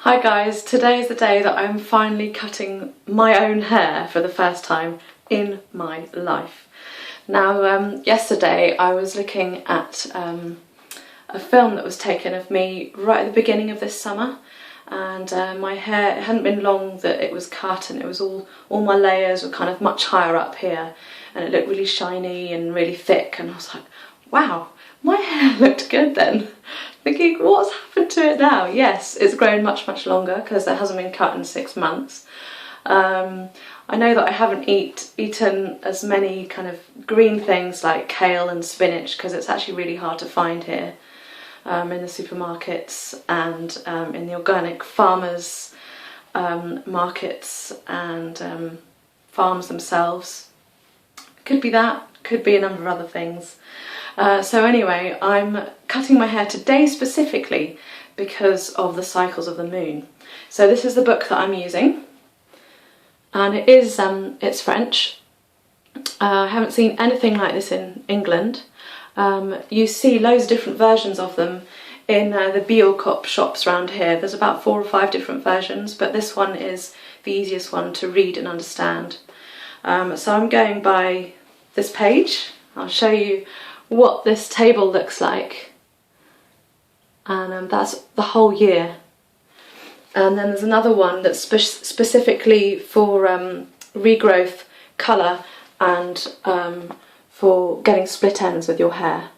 Hi guys, today is the day that I'm finally cutting my own hair for the first time in my life. Now, yesterday I was looking at a film that was taken of me right at the beginning of this summer, and my hair, it hadn't been long that it was cut, and it was all my layers were kind of much higher up here, and it looked really shiny and really thick, and I was like, wow, my hair looked good then. Thinking, what's happened to it now? Yes, it's grown much longer because it hasn't been cut in 6 months. I know that I haven't eaten as many kind of green things like kale and spinach because it's actually really hard to find here in the supermarkets and in the organic farmers markets and farms themselves. Could be that, could be a number of other things. So anyway, I'm cutting my hair today specifically because of the cycles of the moon. So this is the book that I'm using, and it's French. I haven't seen anything like this in England. You see loads of different versions of them in the Biocop shops around here. There's about 4 or 5 different versions, but this one is the easiest one to read and understand. So I'm going by this page. I'll show you what this table looks like, and that's the whole year. And then there's another one that's specifically for regrowth, colour, and for getting split ends with your hair.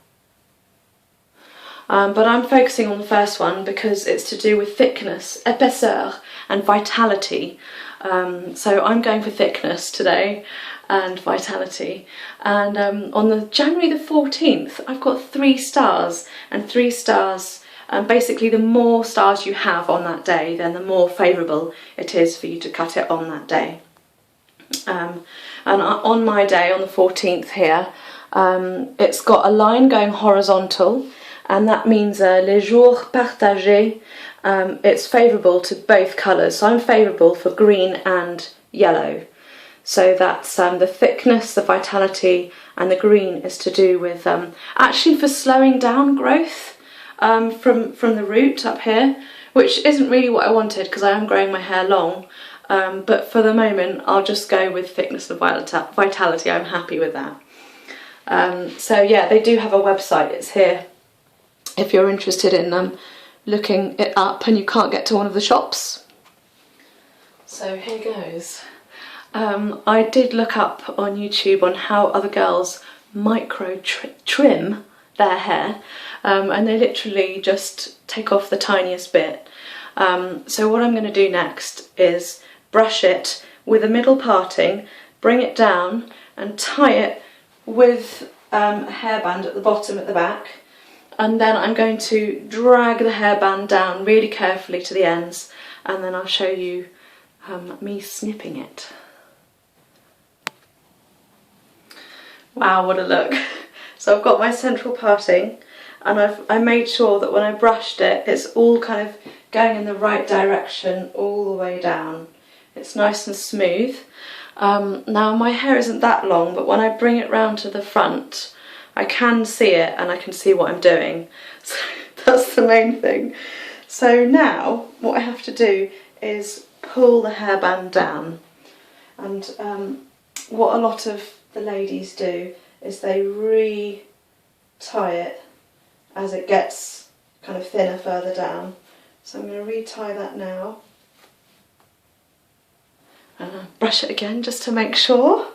But I'm focusing on the first one because it's to do with thickness, épaisseur, and vitality. So I'm going for thickness today and vitality, and on the January the 14th I've got 3 stars, and 3 stars, basically the more stars you have on that day then the more favourable it is for you to cut it on that day. And on my day, on the 14th here, it's got a line going horizontal, and that means les jours partagés. It's favourable to both colours, so I'm favourable for green and yellow. So that's the thickness, the vitality, and the green is to do with actually for slowing down growth from the root up here, which isn't really what I wanted because I am growing my hair long, but for the moment I'll just go with thickness and vitality. I'm happy with that. So yeah, they do have a website, it's here if you're interested in looking it up and you can't get to one of the shops. So here goes. I did look up on YouTube on how other girls micro trim their hair, and they literally just take off the tiniest bit. So what I'm going to do next is brush it with a middle parting, bring it down and tie it with a hairband at the bottom at the back, and then I'm going to drag the hairband down really carefully to the ends, and then I'll show you me snipping it. Wow, what a look. So I've got my central parting, and I made sure that when I brushed it, it's all kind of going in the right direction all the way down. It's nice and smooth. Now my hair isn't that long, but when I bring it round to the front, I can see it and I can see what I'm doing. So that's the main thing. So now what I have to do is pull the hairband down, and what a lot of the ladies do is they re-tie it as it gets kind of thinner further down. So I'm going to re-tie that now and I'll brush it again just to make sure.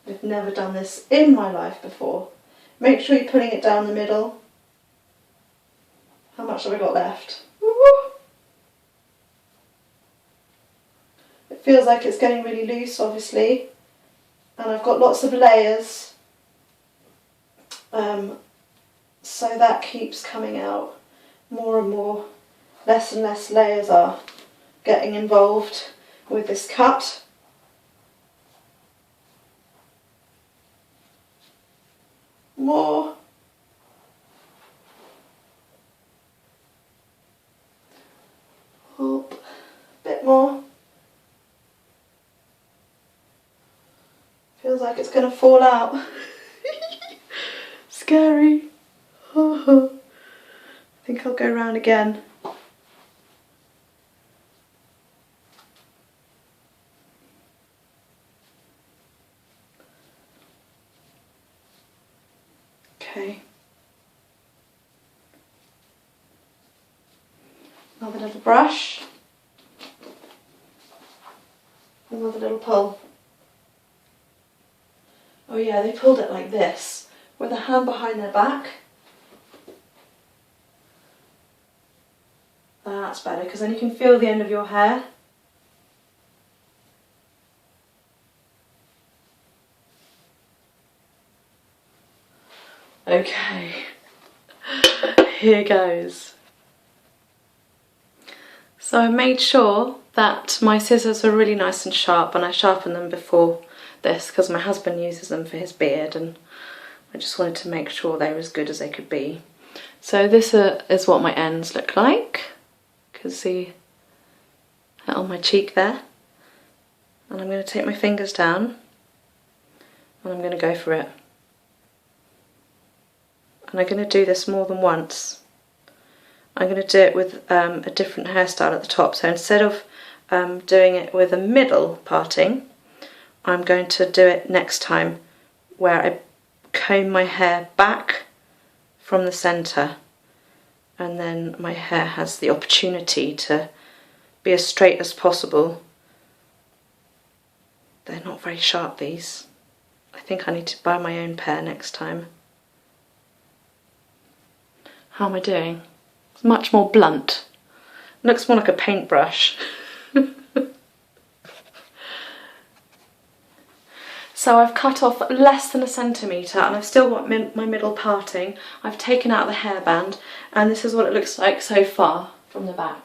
I've never done this in my life before. Make sure you're putting it down the middle. How much have I got left? Woo-hoo. It feels like it's getting really loose, obviously, and I've got lots of layers, so that keeps coming out more and more. Less and less layers are getting involved with this cut. More. Up. A bit more. Feels like it's going to fall out. Scary. I think I'll go round again. Okay. Another little brush. Another little pull. Oh yeah, they pulled it like this, with a hand behind their back. That's better, because then you can feel the end of your hair. Okay, here goes. So I made sure that my scissors were really nice and sharp, and I sharpened them before this because my husband uses them for his beard, and I just wanted to make sure they were as good as they could be. So this is what my ends look like. You can see that on my cheek there. And I'm going to take my fingers down and I'm going to go for it. And I'm going to do this more than once. I'm going to do it with a different hairstyle at the top. So instead of doing it with a middle parting, I'm going to do it next time where I comb my hair back from the centre, and then my hair has the opportunity to be as straight as possible. They're not very sharp, these. I think I need to buy my own pair next time. How am I doing? It's much more blunt. It looks more like a paintbrush. So I've cut off less than 1 centimetre, and I've still got my middle parting. I've taken out the hairband, and this is what it looks like so far from the back.